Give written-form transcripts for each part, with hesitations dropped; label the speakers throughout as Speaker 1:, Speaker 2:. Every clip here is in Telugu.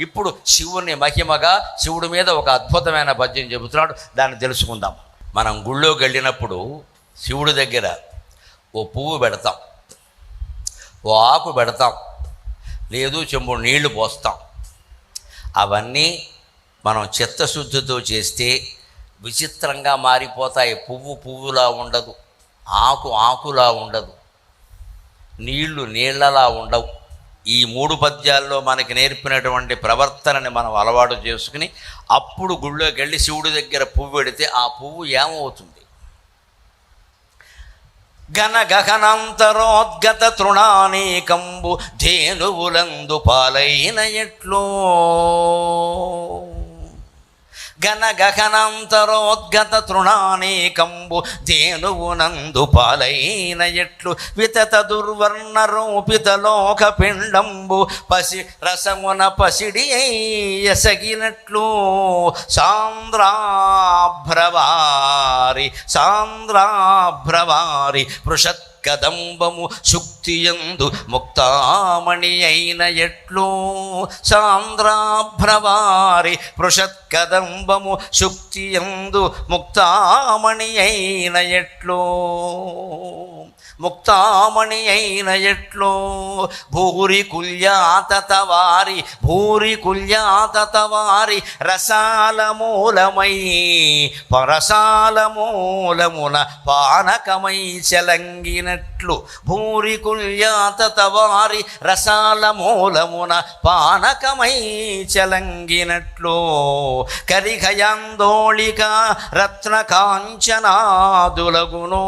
Speaker 1: ఇప్పుడు శివుని మహిమగా శివుడి మీద ఒక అద్భుతమైన పద్యం చెబుతున్నాడు, దాన్ని తెలుసుకుందాం. మనం గుళ్ళోకి వెళ్ళినప్పుడు శివుడి దగ్గర ఓ పువ్వు పెడతాం, ఓ ఆకు పెడతాం, లేదు చెంబుడు నీళ్లు పోస్తాం. అవన్నీ మనం చిత్తశుద్ధితో చేస్తే విచిత్రంగా మారిపోతాయి. పువ్వు పువ్వులా ఉండదు, ఆకు ఆకులా ఉండదు, నీళ్లు నీళ్లలా ఉండవు. ఈ 3 పద్యాల్లో మనకి నేర్పినటువంటి ప్రవర్తనని మనం అలవాటు చేసుకుని అప్పుడు గుళ్ళోకి వెళ్ళి శివుడి దగ్గర పువ్వు పెడితే ఆ పువ్వు ఏమవుతుంది? గణ గగనాంతరోద్గత తృణానేకంబు ధేనువులందు పాలైన ఎట్లో, గణ గగనాంతరోద్గత తృణానేకంబు ధేనువునందు పాలైన ఎట్లు, వితత దుర్వర్ణ రూపిత లోక పిండంబు పసి రసమున పసిడి ఎసగినట్లు, సాంద్రాభ్రవారి పృషత్కదంబము శుక్తియందు ముక్తామణి అయిన ఎట్లు, సాంద్రాభ్రవారి పృషత్కదంబము శుక్తియందు ముక్తామణి అయిన ఎట్లు, ముక్తామణి అయిన ఎట్లో, భూరి కుల్యాతత వారి రసాల మూలమై పరసాల మూలమున పానకమై చలంగినట్లు, భూరి కుల్యాతత వారి రసాల మూలమున పానకమై చలంగినట్లు, కరిఘయాందోళిక రత్న కాంచనాదులగును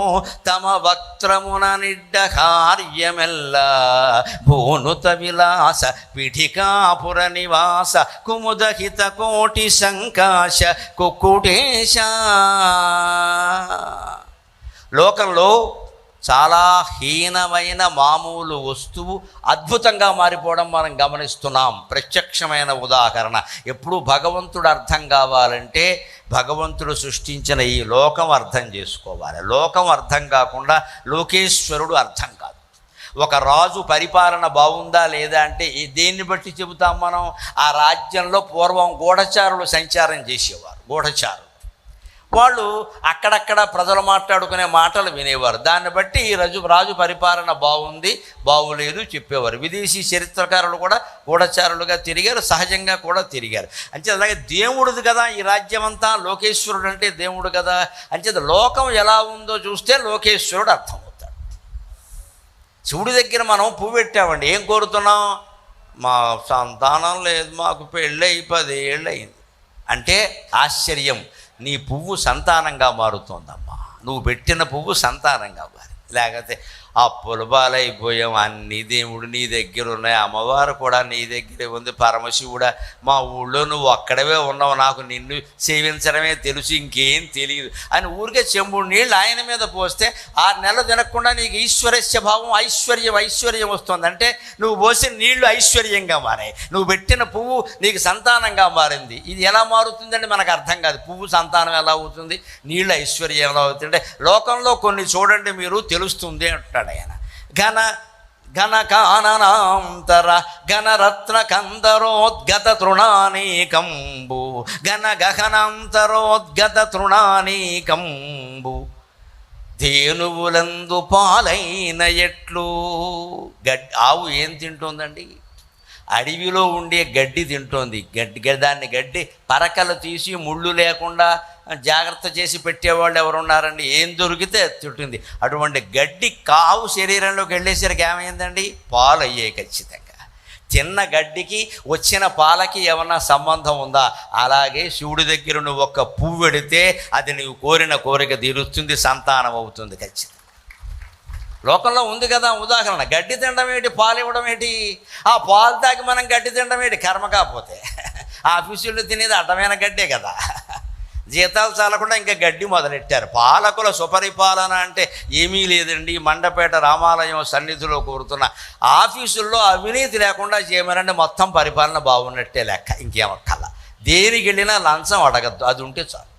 Speaker 1: తమ వక్త్రమున నిడ్డ కార్యమెల్ల, భూనుత విలాస పిఠికాపుర నివాస కుముదహిత కోటి సంకాశ కుక్కుటేశ. లోకంలో చాలా హీనమైన మామూలు వస్తువు అద్భుతంగా మారిపోవడం మనం గమనిస్తున్నాం. ప్రత్యక్షమైన ఉదాహరణ. ఎప్పుడు భగవంతుడు అర్థం కావాలంటే భగవంతుడు సృష్టించిన ఈ లోకం అర్థం చేసుకోవాలి. లోకం అర్థం కాకుండా లోకేశ్వరుడు అర్థం కాదు. ఒక రాజు పరిపాలన బాగుందా లేదా అంటే దేన్ని బట్టి చెబుతాం మనం? ఆ రాజ్యంలో పూర్వం గూఢచారులు సంచారం చేసేవారు. గూఢచారులు వాళ్ళు అక్కడక్కడ ప్రజలు మాట్లాడుకునే మాటలు వినేవారు. దాన్ని బట్టి ఈ రాజు పరిపాలన బాగుంది బాగులేదు చెప్పేవారు. విదేశీ చరిత్రకారులు కూడా గూఢచారులుగా తిరిగారు, సహజంగా కూడా తిరిగారు. అంచేత అలాగే దేవుడిది కదా ఈ రాజ్యం అంతా, లోకేశ్వరుడు అంటే దేవుడు కదా. అంచేత లోకం ఎలా ఉందో చూస్తే లోకేశ్వరుడు అర్థమవుతాడు. శివుడి దగ్గర మనం పువ్వు పెట్టామండి, ఏం కోరుతున్నాం? మా సంతానం లేదు, మాకు పెళ్ళై 10 ఏళ్ళు అయింది అంటే ఆశ్చర్యం. నీ పువ్వు సంతానంగా మారుతోందమ్మా. నువ్వు పెట్టిన పువ్వు సంతానంగా మారి, లేకపోతే అప్పుల పాలైపోయాం, అన్ని దేవుడు నీ దగ్గర ఉన్నాయి, అమ్మవారు కూడా నీ దగ్గరే ఉంది, పరమశివుడా మా ఊళ్ళో నువ్వు ఒక్కడవే ఉన్నావు, నాకు నిన్ను సేవించడమే తెలుసు, ఇంకేం తెలియదు అని ఊరికే చెంబుడు నీళ్ళు ఆయన మీద పోస్తే 6 నెలలు తినకుండా నీకు ఈశ్వరస్య భావం ఐశ్వర్యం వస్తుంది. అంటే నువ్వు పోసిన నీళ్లు ఐశ్వర్యంగా మారాయి, నువ్వు పెట్టిన పువ్వు నీకు సంతానంగా మారింది. ఇది ఎలా మారుతుందండి మనకు అర్థం కాదు. పువ్వు సంతానం ఎలా అవుతుంది, నీళ్ళు ఐశ్వర్యం ఎలా అవుతుందంటే లోకంలో కొన్ని చూడండి మీరు, తెలుస్తుంది అంటాడు ఆయన. ఘనకాననాంతర ఘనరత్న కందరోద్గత తృణానేకంబు, ఘన గహనాంతరోద్గత తృణానేకంబు ధేనువులందు పాలైన ఎట్లు. ఆవు ఏం తింటుందండి? అడవిలో ఉండే గడ్డి తింటోంది. దాన్ని గడ్డి పరకలు తీసి ముళ్ళు లేకుండా జాగ్రత్త చేసి పెట్టేవాళ్ళు ఎవరున్నారండి? ఏం దొరికితే తింటుంది. అటువంటి గడ్డి కావు శరీరంలోకి వెళ్ళేసరికి ఏమైందండి? పాలు అయ్యాయి ఖచ్చితంగా. చిన్న గడ్డికి వచ్చిన పాలకి ఏమన్నా సంబంధం ఉందా? అలాగే శివుడి దగ్గర నువ్వు ఒక్క పువ్వు పెడితే అది నీవు కోరిన కోరిక తీరుస్తుంది, సంతానం అవుతుంది ఖచ్చితంగా. లోకంలో ఉంది కదా ఉదాహరణ. గడ్డి తినడం ఏంటి, పాలు ఇవ్వడం ఏంటి? ఆ పాలు తాగి మనం గడ్డి తినడం ఏంటి? కర్మ కాకపోతే ఆఫీసుల్లో తినేది అడ్డమైన గడ్డే కదా. జీతాలు చాలకుండా ఇంకా గడ్డి మొదలెట్టారు. పాలకుల సుపరిపాలన అంటే ఏమీ లేదండి. మండపేట రామాలయం సన్నిధిలో కోరుతున్న ఆఫీసుల్లో అవినీతి లేకుండా చేయమనండి, మొత్తం పరిపాలన బాగున్నట్టే లెక్క. ఇంకేమక్కల దేనికి వెళ్ళినా లంచం అడగద్దు, అది ఉంటే చాలు.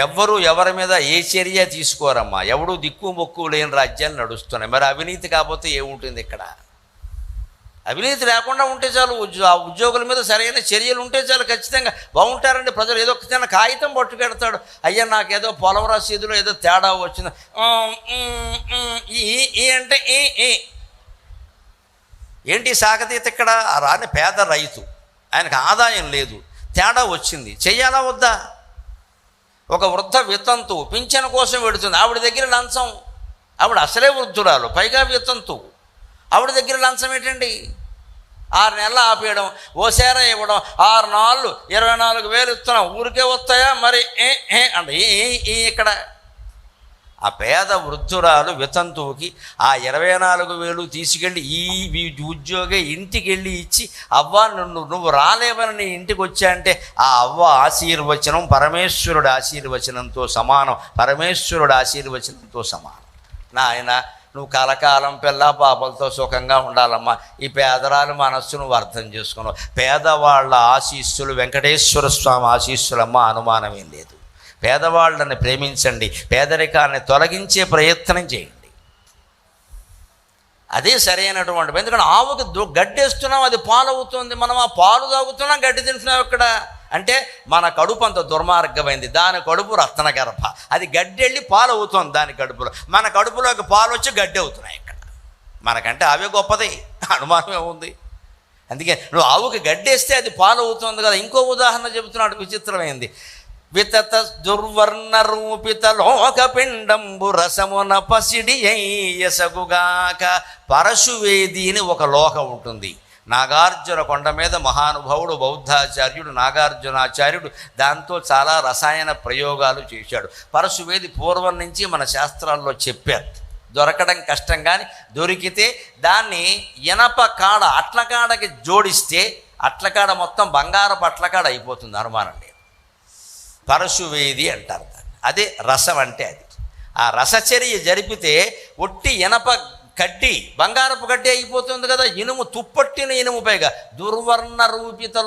Speaker 1: ఎవ్వరూ ఎవరి మీద ఏ చర్య తీసుకోరమ్మా. ఎవడు దిక్కు మొక్కు లేని రాజ్యాలు నడుస్తున్నాయి. మరి అవినీతి కాకపోతే ఏముంటుంది ఇక్కడ? అవినీతి లేకుండా ఉంటే చాలు, ఆ ఉద్యోగుల మీద సరైన చర్యలు ఉంటే చాలు, ఖచ్చితంగా బాగుంటారండి ప్రజలు. ఏదో ఒక చిన్న కాగితం పట్టుకెడతాడు, అయ్యా నాకేదో పొలం రసీదులో ఏదో తేడా వచ్చింది, ఈ అంటే ఏంటి సాగతీత ఇక్కడ? రాని పేద రైతు, ఆయనకు ఆదాయం లేదు, తేడా వచ్చింది, చెయ్యాలా వద్దా? ఒక వృద్ధ వితంతు పింఛను కోసం పెడుతుంది, ఆవిడ దగ్గర లంచం, ఆవిడ అసలే వృద్ధురాలు, పైగా వితంతు, ఆవిడ దగ్గర లంచం ఏంటండి? 6 నెలలు ఆపేయడం, ఓసారా ఇవ్వడం, 6 నాళ్ళు 24,000 ఇస్తున్నాం, ఊరికే వస్తాయా మరి? అంటే ఇక్కడ ఆ పేద వృద్ధురాలు వితంతువుకి ఆ 24,000 తీసుకెళ్ళి ఈ ఉద్యోగి ఇంటికి వెళ్ళి ఇచ్చి, అవ్వ నువ్వు రాలేవని నీ ఇంటికి వచ్చా అంటే ఆ అవ్వ ఆశీర్వచనం పరమేశ్వరుడు ఆశీర్వచనంతో సమానం, పరమేశ్వరుడు ఆశీర్వచనంతో సమానం. నాయన నువ్వు కలకాలం పిల్ల పాపలతో సుఖంగా ఉండాలమ్మా. ఈ పేదరాలు మనస్సు నువ్వు అర్థం చేసుకున్నావు. పేదవాళ్ళ ఆశీస్సులు వెంకటేశ్వర స్వామి ఆశీస్సులమ్మ, అనుమానమేం లేదు. పేదవాళ్ళని ప్రేమించండి, పేదరికాన్ని తొలగించే ప్రయత్నం చేయండి. అదే సరైనటువంటి. ఎందుకంటే ఆవుకి గడ్డేస్తున్నాం, అది పాలు అవుతుంది, మనం ఆ పాలు తాగుతున్నాం, గడ్డి తింటున్నాం. ఇక్కడ అంటే మన కడుపు అంత దుర్మార్గమైంది, దాని కడుపు రత్న గర్భ, అది గడ్డి వెళ్ళి పాలు అవుతుంది దాని కడుపులో, మన కడుపులోకి పాలు వచ్చి గడ్డి అవుతున్నాయి. ఇక్కడ మనకంటే అవే గొప్పది, అనుమానమే ఉంది. అందుకే నువ్వు ఆవుకి గడ్డేస్తే అది పాలు అవుతుంది కదా. ఇంకో ఉదాహరణ చెబుతున్నాడు, విచిత్రమైంది. వితత దుర్వర్ణ రూపిత లోక పిండంబు రసమున పసిడి యసగుగాక. పరశువేది అని ఒక లోకం ఉంటుంది. నాగార్జున కొండ మీద మహానుభావుడు బౌద్ధాచార్యుడు నాగార్జునాచార్యుడు దాంతో చాలా రసాయన ప్రయోగాలు చేశాడు. పరశువేది పూర్వం నుంచి మన శాస్త్రాల్లో చెప్పారు. దొరకడం కష్టం, కానీ దొరికితే దాన్ని ఇనప కాడ అట్లకాడకి జోడిస్తే అట్లకాడ మొత్తం బంగారపు అట్లకాడ అయిపోతుంది, అనుమానం లేదు. పరశువేది అంటారు దాన్ని. అదే రసం అంటే అది. ఆ రసచర్య జరిపితే ఒట్టి ఇనప కడ్డి బంగారపు గడ్డి అయిపోతుంది కదా. ఇనుము, తుప్పట్టిన ఇనుము, పైగా దుర్వర్ణ రూపిత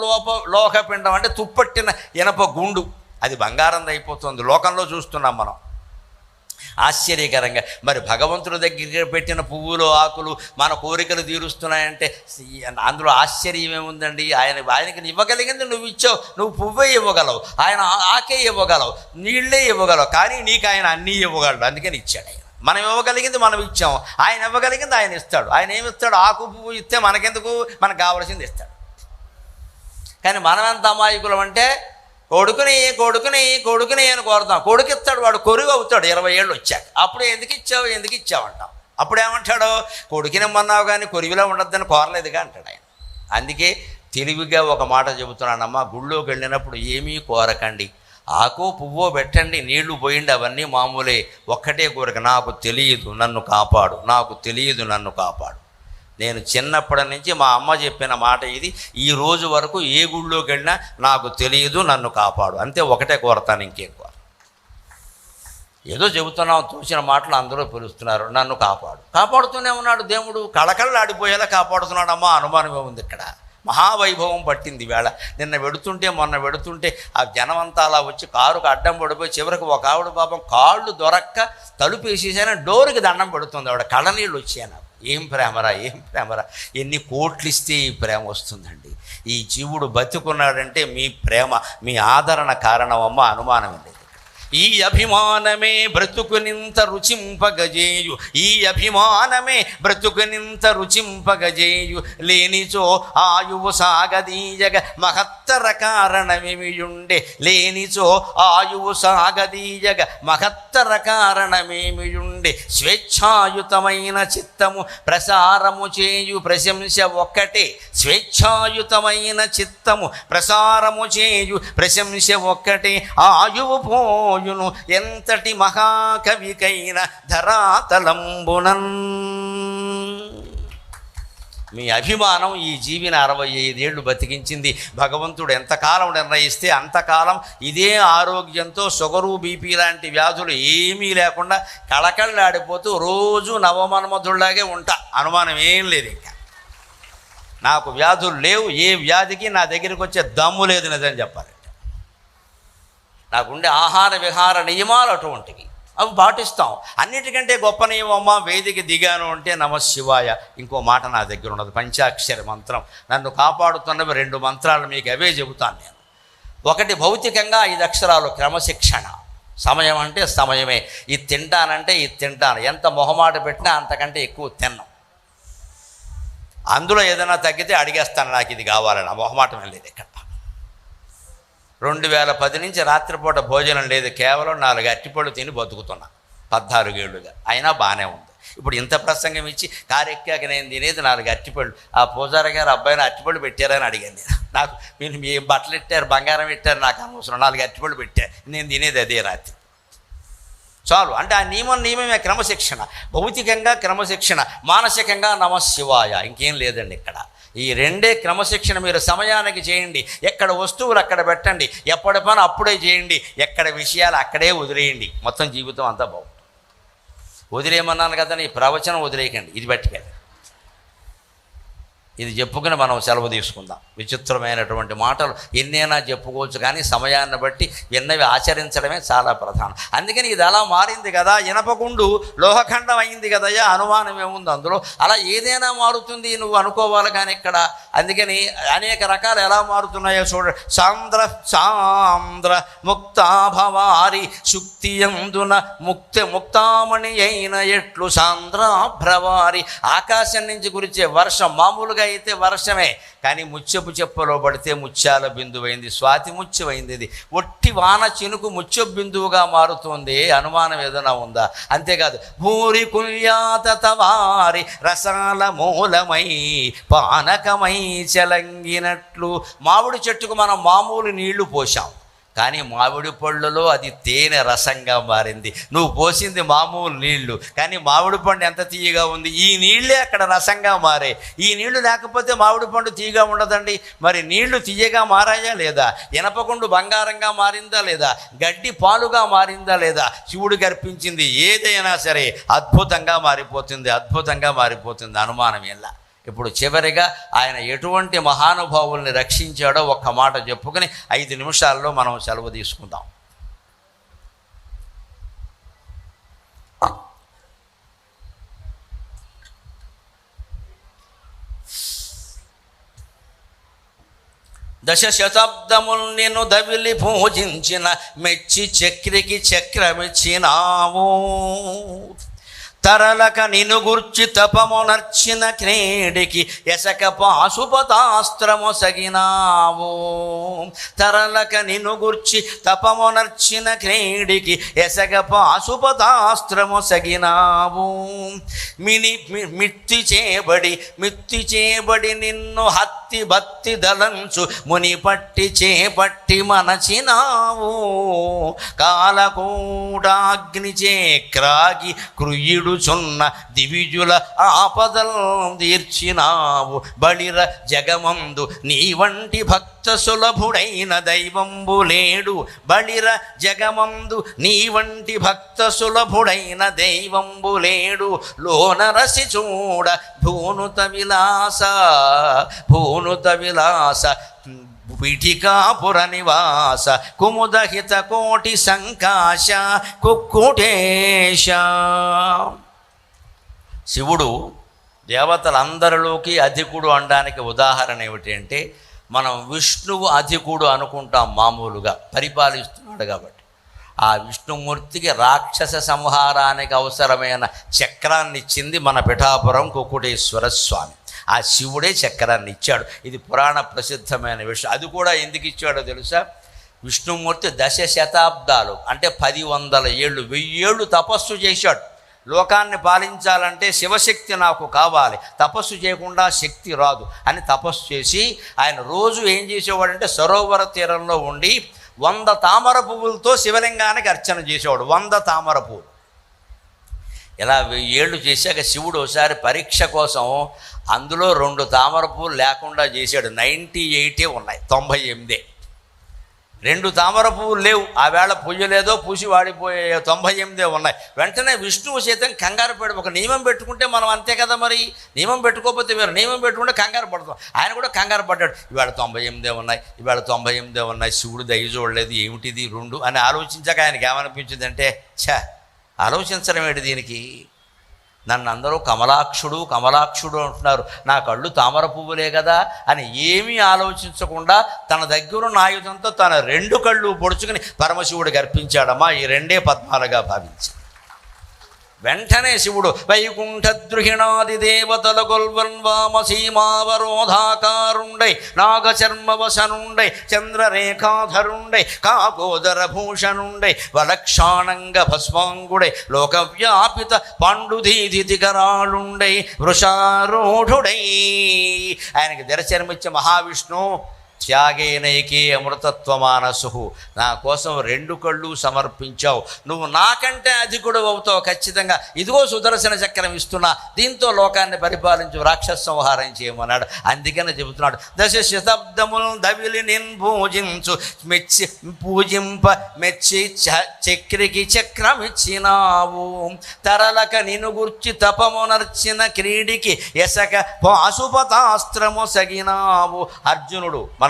Speaker 1: లోకపిండం అంటే తుప్పట్టిన ఇనప గుండు, అది బంగారం అయిపోతుంది. లోకంలో చూస్తున్నాం మనం. ఆశ్చర్యకరంగా మరి భగవంతుడి దగ్గర పెట్టిన పువ్వులు ఆకులు మన కోరికలు తీరుస్తున్నాయంటే అందులో ఆశ్చర్యం ఏముందండి? ఆయనకి ఇవ్వగలిగింది నువ్వు ఇచ్చావు. నువ్వు పువ్వే ఇవ్వగలవు, ఆయన ఆకే ఇవ్వగలవు, నీళ్ళే ఇవ్వగలవు, కానీ నీకు ఆయన అన్నీ ఇవ్వగలడు, అందుకని ఇచ్చాడు ఆయన. మనం ఇవ్వగలిగింది మనం ఇచ్చాం, ఆయన ఇవ్వగలిగింది ఆయన ఇస్తాడు. ఆయన ఏమి ఇస్తాడు? ఆకు పువ్వు ఇస్తే మనకెందుకు, మనకు కావలసింది ఇస్తాడు. కానీ మనం ఎంత అమాయకులం అంటే కొడుకుని కొడుకుని కొడుకుని అని కోరుతాం, కొడుకు ఇస్తాడు, వాడు కొరుగు అవుతాడు 20 ఏళ్ళు వచ్చాక. అప్పుడు ఎందుకు ఇచ్చావు అంటాం. అప్పుడు ఏమంటాడు? కొడుకునిమ్మన్నావు కానీ కొరివిలో ఉండొద్దని కోరలేదుగా అంటాడు ఆయన. అందుకే తెలివిగా ఒక మాట చెబుతున్నానమ్మా, గుళ్ళోకి వెళ్ళినప్పుడు ఏమీ కోరకండి, ఆకో పువ్వో పెట్టండి, నీళ్లు పోయిండి, అవన్నీ మామూలే. ఒక్కటే కోరిక, నాకు తెలియదు నన్ను కాపాడు, నాకు తెలియదు నన్ను కాపాడు. నేను చిన్నప్పటి నుంచి మా అమ్మ చెప్పిన మాట ఇది. ఈ రోజు వరకు ఏ గుళ్ళోకి వెళ్ళినా నాకు తెలియదు నన్ను కాపాడు, అంతే. ఒకటే కోరతాను, ఇంకేం కోర. ఏదో చెబుతున్నాం, తోచిన మాటలు అందరూ పిలుస్తున్నారు, నన్ను కాపాడుతూనే ఉన్నాడు దేవుడు. కళకళలాడిపోయేలా కాపాడుతున్నాడమ్మా, అనుమానమే ఉంది ఇక్కడ. మహావైభవం పట్టింది వేళ. మొన్న వెడుతుంటే ఆ జనమంతా అలా వచ్చి కారుకు అడ్డం పడిపోయి చివరికి ఒక ఆవిడ పాపం కాళ్ళు దొరక్క తలుపేసేసాను, డోరుకి దండం పెడుతుంది. ఆవిడ కళ్ళనీళ్ళు వచ్చాను. ఏం ప్రేమరా, ఏం ప్రేమరా, ఎన్ని కోట్లు ఇస్తే ఈ ప్రేమ వస్తుందండి. ఈ జీవుడు బతుకున్నాడంటే మీ ప్రేమ, మీ ఆదరణ కారణమమ్మ, అనుమానం లేదు. ఈ అభిమానమే బ్రతుకునింత రుచింపగజేయు, ఈ అభిమానమే బ్రతుకునింత రుచింపగజేయు, లేనిచో ఆయువు సాగదీయగ మహత్తర కారణమేమియుండే, లేనిచో ఆయువు సాగదీయగ మహత్తర కారణమేమియుండే. స్వేచ్ఛాయుతమైన చిత్తము ప్రసారము చేయు ప్రశంస ఒక్కటే, స్వేచ్ఛాయుతమైన చిత్తము ప్రసారము చేయు ప్రశంస ఒక్కటే. ఆయువు పోయును ఎంతటి మహాకవికైన ధరాతలంబునన్. మీ అభిమానం ఈ జీవిని 65 ఏళ్ళు బతికించింది. భగవంతుడు ఎంతకాలం నిర్ణయిస్తే అంతకాలం ఇదే ఆరోగ్యంతో షుగరు బీపీ లాంటి వ్యాధులు ఏమీ లేకుండా కళకళలాడిపోతూ రోజు నవమన్మధుల్లాగే ఉంటా, అనుమానం ఏం లేదు. ఇంకా నాకు వ్యాధులు లేవు, ఏ వ్యాధికి నా దగ్గరికి వచ్చే దమ్ము లేదు, నిజం చెప్పాలంటే. నాకుండే ఆహార విహార నియమాలు అటువంటివి. అవి పాటిస్తాం. అన్నిటికంటే గొప్ప నియమమ్మ వేదిక దిగాను అంటే నమశివాయ. ఇంకో మాట నా దగ్గర ఉన్నది, పంచాక్షరి మంత్రం. నన్ను కాపాడుతున్నవి 2 మంత్రాలు, మీకు అవే చెబుతాను నేను. ఒకటి భౌతికంగా 5 అక్షరాలు క్రమశిక్షణ. సమయం అంటే సమయమే, ఇది తింటానంటే ఇది తింటాను, ఎంత మొహమాట పెట్టినా అంతకంటే ఎక్కువ తిన్నాం. అందులో ఏదైనా తగ్గితే అడిగేస్తాను, నాకు ఇది కావాలని. మొహమాటం లేదు ఇక్కడ. 2010 నుంచి రాత్రిపూట భోజనం లేదు, కేవలం 4 అరటిపళ్ళు తిని బతుకుతున్నా 14 ఏళ్ళుగా. అయినా బాగానే ఉంది. ఇప్పుడు ఇంత ప్రసంగం ఇచ్చి కారెక్కాక నేను తినేది 4 అరటిపళ్ళు. ఆ పూజారి గారు అబ్బాయిని అరటిపళ్ళు పెట్టారని అడిగాను నేను. నాకు మీరు మీ బట్టలు పెట్టారు, బంగారం పెట్టారు, నాకు అనవసరం, 4 అరటిపళ్ళు పెట్టారు, నేను తినేది అదే రాత్రి చాలు. అంటే ఆ నియమమే క్రమశిక్షణ. భౌతికంగా క్రమశిక్షణ, మానసికంగా నమశివాయ, ఇంకేం లేదండి ఇక్కడ. ఈ 2 క్రమశిక్షణ. మీరు సమయానికి చేయండి, ఎక్కడ వస్తువులు అక్కడ పెట్టండి, ఎప్పటి పని అప్పుడే చేయండి, ఎక్కడ విషయాలు అక్కడే వదిలేయండి, మొత్తం జీవితం అంతా బాగుంటుంది. వదిలేయమన్నాను కదా, నీ ప్రవచనం వదిలేయకండి, ఇది పట్టుకెళ్ళి. ఇది చెప్పుకుని మనం సెలవు తీసుకుందాం. విచిత్రమైనటువంటి మాటలు ఎన్నైనా చెప్పుకోవచ్చు, కానీ సమయాన్ని బట్టి విన్నవి ఆచరించడమే చాలా ప్రధానం. అందుకని ఇది అలా మారింది కదా, ఇనపగుండు లోహఖండం అయింది కదయ్యా, అనుమానం ఏముంది అందులో? అలా ఏదైనా మారుతుంది, నువ్వు అనుకోవాలి కానీ ఇక్కడ. అందుకని అనేక రకాలు ఎలా మారుతున్నాయో చూడ. సాంద్ర ముక్తాభవారి శుక్తి అందున ముక్తామణి అయిన ఎట్లు సాంద్రాభ్రవారి. ఆకాశం నుంచి కురిచే వర్షం మామూలుగా అయితే వర్షమే, కానీ ముత్యపు చెప్పలో పడితే ముత్యాల బిందువైంది, స్వాతి ముత్యమైంది. ఇది ఒట్టి వాన చినుకు ముత్యపు బిందువుగా మారుతుంది. అనుమానం ఏదైనా ఉందా? అంతేకాదు, భూరి కుల్యాతవారి రసాల మూలమై పానకమై చలంగినట్లు. మామిడి చెట్టుకు మనం మామూలు నీళ్లు పోసాం, కానీ మామిడి పళ్ళలో అది తేనె రసంగా మారింది. నువ్వు పోసింది మామూలు నీళ్లు, కానీ మామిడి పండు ఎంత తీయగా ఉంది. ఈ నీళ్ళే అక్కడ రసంగా మారాయి. ఈ నీళ్లు లేకపోతే మామిడి పండు తీయగా ఉండదండి. మరి నీళ్లు తీయగా మారాయా లేదా? ఇనపగుండు బంగారంగా మారిందా లేదా? గడ్డి పాలుగా మారిందా లేదా? శివుడు గర్పించింది ఏదైనా సరే అద్భుతంగా మారిపోతుంది, అద్భుతంగా మారిపోతుంది. అనుమానం ఎలా? ఇప్పుడు చివరిగా ఆయన ఎటువంటి మహానుభావుల్ని రక్షించాడో ఒక్క మాట చెప్పుకొని 5 నిమిషాల్లో మనం సెలవు తీసుకుందాం. దశశతాబ్దముల్ నిన్ను దవిలి పూజించిన మెచ్చి చక్రికి చక్రమిచ్చినావు. తరలక నిను గుర్చి తపమునర్చిన క్రీడికి ఎసక పాశుపతాస్త్రము సగినావు. తరలక నిను గుర్చి తపమునర్చిన క్రీడికి ఎసక పాశుపతాస్త్రము సగినావు. మిత్తి చేబడి నిన్ను హత్తి భక్తి దలంచు ముని పట్టి చేపట్టి మనచినావు. కాలకూటాగ్ని చే క్రాగి కృయుడు చున్న దివిజుల ఆపదల్ తీర్చినావు. బళిర జగమందు నీ వంటి భక్త సులభుడైన దైవంబు లేడు. బళిర జగమందు నీ వంటి భక్త సులభుడైన దైవంబు లేడు. లోన రసి చూడ భూనుత విలాస పీఠికాపుర నివాస కుముదహిత కోటి సంకాశ కుక్కుటేశ. శివుడు దేవతలందరిలోకి అధికుడు అనడానికి ఉదాహరణ ఏమిటి అంటే, మనం విష్ణువు అధికుడు అనుకుంటాం మామూలుగా, పరిపాలిస్తున్నాడు కాబట్టి. ఆ విష్ణుమూర్తికి రాక్షస సంహారానికి అవసరమైన చక్రాన్ని ఇచ్చింది మన పిఠాపురం కుక్కుటేశ్వర స్వామి. ఆ శివుడే చక్రాన్ని ఇచ్చాడు. ఇది పురాణ ప్రసిద్ధమైన విషయం. అది కూడా ఎందుకు ఇచ్చాడో తెలుసా? విష్ణుమూర్తి 10 శతాబ్దాలు అంటే 1000 ఏళ్ళు 1000 ఏళ్ళు తపస్సు చేశాడు. లోకాన్ని పాలించాలంటే శివశక్తి నాకు కావాలి, తపస్సు చేయకుండా శక్తి రాదు అని తపస్సు చేసి ఆయన రోజు ఏం చేసేవాడంటే సరోవర తీరంలో ఉండి 100 తామర పువ్వులతో శివలింగానికి అర్చన చేసేవాడు. 100 తామర పువ్వులు. ఇలా 1000 ఏళ్ళు చేశాక శివుడు ఒకసారి పరీక్ష కోసం అందులో 2 తామర పువ్వులు లేకుండా చేశాడు. 98 ఉన్నాయి, 98. 2 తామర పువ్వులు లేవు. ఆ వేళ పుయ్యలేదో పూసి వాడిపోయే 98 ఉన్నాయి. వెంటనే విష్ణువు సైతం కంగారు పడి ఒక నియమం పెట్టుకుంటే మనం అంతే కదా, మరి నియమం పెట్టుకోకపోతే వేరు, నియమం పెట్టుకుంటే కంగారు పడతాం. ఆయన కూడా కంగారు పడ్డాడు. ఇవాళ 98 ఉన్నాయి, ఇవాళ 98 ఉన్నాయి, శివుడు దయ చూడలేదు, ఏమిటిది 2 అని ఆలోచించాక ఆయనకి ఏమనిపించిందంటే, ఛా ఆలోచించడం ఏంటి దీనికి? నన్ను అందరూ కమలాక్షుడు కమలాక్షుడు అంటున్నారు, నా కళ్ళు తామర పువ్వులే కదా అని ఏమీ ఆలోచించకుండా తన దగ్గరున్న ఆయుధంతో తన 2 కళ్ళు పొడుచుకుని పరమశివుడికి అర్పించాడమ్మా. ఈ 2 పద్మాలుగా భావించి వెంటనే శివుడు వైకుంఠద్రుహిణాది దేవతల గొల్వన్ వామసీమావరోధాకారుండై నాగచర్మవసనుండై చంద్రరేఖాధరుండై కాకోదర భూషణుండై వలక్షాణంగ భస్మాంగుడై లోకవ్యాపిత పాండుధీధికరాళుండై వృషారూఢుడై. ఆయనకి దర్శనమిచ్చే మహావిష్ణు త్యాగేనైకే అమృతత్వమానసు, నా కోసం 2 కళ్ళు సమర్పించావు, నువ్వు నాకంటే అధికుడు అవుతావు ఖచ్చితంగా, ఇదిగో సుదర్శన చక్రం ఇస్తున్నా, దీంతో లోకాన్ని పరిపాలించు, రాక్షస సంహారం చేయమన్నాడు. అందుకని చెబుతున్నాడు, 10 శతాబ్దములు దవిలి నిన్ పూజించు పూజింప మెచ్చి చక్రికి చక్రమిచ్చినావు, తరలక నిను గుర్చి తపమునర్చిన క్రీడికి ఎసక పాశుపతాస్త్రము సగినావు. అర్జునుడు మన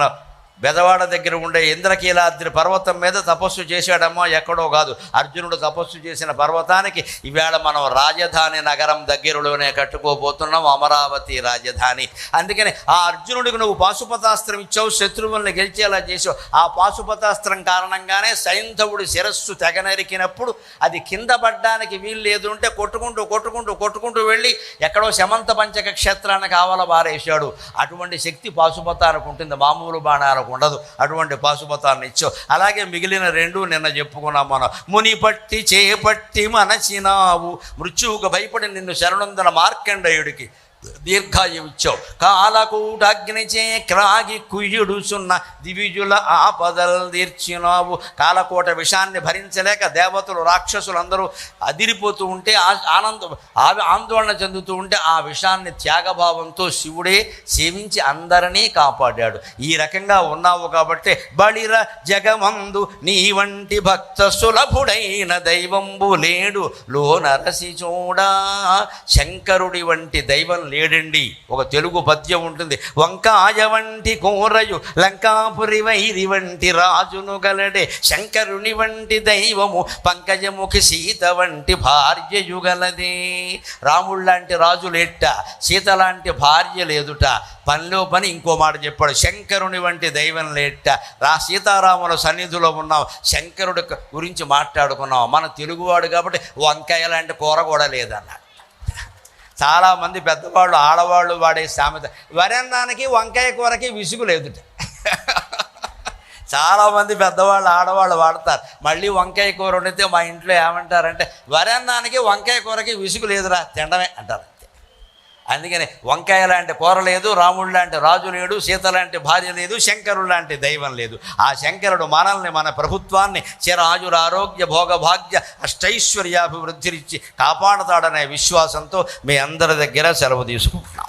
Speaker 1: బెదవాడ దగ్గర ఉండే ఇంద్రకీలాద్రి పర్వతం మీద తపస్సు చేశాడమ్మా, ఎక్కడో కాదు. అర్జునుడు తపస్సు చేసిన పర్వతానికి ఈవేళ మనం రాజధాని నగరం దగ్గరలోనే కట్టుకోబోతున్నాం, అమరావతి రాజధాని. అందుకని ఆ అర్జునుడికి నువ్వు పాశుపతాస్త్రం ఇచ్చావు, శత్రువుల్ని గెలిచేలా చేసావు. ఆ పాశుపతాస్త్రం కారణంగానే సైంధవుడి శిరస్సు తెగనరికినప్పుడు అది కింద పడ్డానికి వీలు లేదు ఉంటే కొట్టుకుంటూ కొట్టుకుంటూ కొట్టుకుంటూ వెళ్ళి ఎక్కడో శమంత పంచక క్షేత్రానికి ఆవల బారేశాడు. అటువంటి శక్తి పాశుపతానికి ఉంటుంది, మామూలు బాణాలకు ఉండదు. అటువంటి పాశుపతాన్ని ఇచ్చావు. అలాగే మిగిలిన 2 నిన్న చెప్పుకున్నాం మనం. ముని పట్టి చేపట్టి మనచినావు, మృత్యువుకు భయపడి నిన్ను శరణొందిన మార్కండేయుడికి దీర్ఘాయువిచ్చావు. కాలకూటగ్నిచే క్రాగి కుయ్యుడుచున్న దివిజుల ఆపదలు తీర్చినావు. కాలకోట విషాన్ని భరించలేక దేవతలు రాక్షసులు అందరూ అదిరిపోతూ ఉంటే ఆందోళన చెందుతూ ఉంటే ఆ విషాన్ని త్యాగభావంతో శివుడే సేవించి అందరినీ కాపాడాడు. ఈ రకంగా ఉన్నావు కాబట్టి బళిర జగమందు నీ వంటి భక్త సులభుడైన దైవంబు లేడు లో నరసి చూడా. శంకరుడి వంటి దైవం లేడండి. ఒక తెలుగు పద్యం ఉంటుంది, వంకాయ వంటి కోరయు లంకాపురి వైరి వంటి రాజును గలడే, శంకరుని వంటి దైవము పంకజముఖి సీత వంటి భార్యయు గలదే. రాముడు లాంటి రాజు లేట, సీత లాంటి భార్య లేదుట. పనిలో పని ఇంకో మాట చెప్పాడు, శంకరుని వంటి దైవం లేట. సీతారాముల సన్నిధిలో ఉన్నాం, శంకరుడి గురించి మాట్లాడుకున్నాం. మన తెలుగువాడు కాబట్టి వంకాయ లాంటి కూర కూడా లేదన్నాడు. చాలామంది పెద్దవాళ్ళు ఆడవాళ్ళు వాడే సామెత, వరన్నానికి వంకాయ కూరకి విసుగు లేదుట. చాలామంది పెద్దవాళ్ళు ఆడవాళ్ళు వాడతారు. మళ్ళీ వంకాయ కూర వండితే మా ఇంట్లో ఏమంటారంటే, వరన్నానికి వంకాయ కూరకి విసుగు లేదురా, తినడమే అంటారు. అందుకని వంకాయ లాంటి కూర లేదు, రాముడు లాంటి రాజు లేడు, సీత లాంటి భార్య లేదు, శంకరుడు లాంటి దైవం లేదు. ఆ శంకరుడు మనల్ని, మన ప్రభుత్వాన్ని చిరాజుర ఆరోగ్య భోగభాగ్య అష్టైశ్వర్యాభివృద్ధినిచ్చి కాపాడతాడనే విశ్వాసంతో మీ అందరి దగ్గర సెలవు తీసుకుంటున్నాం.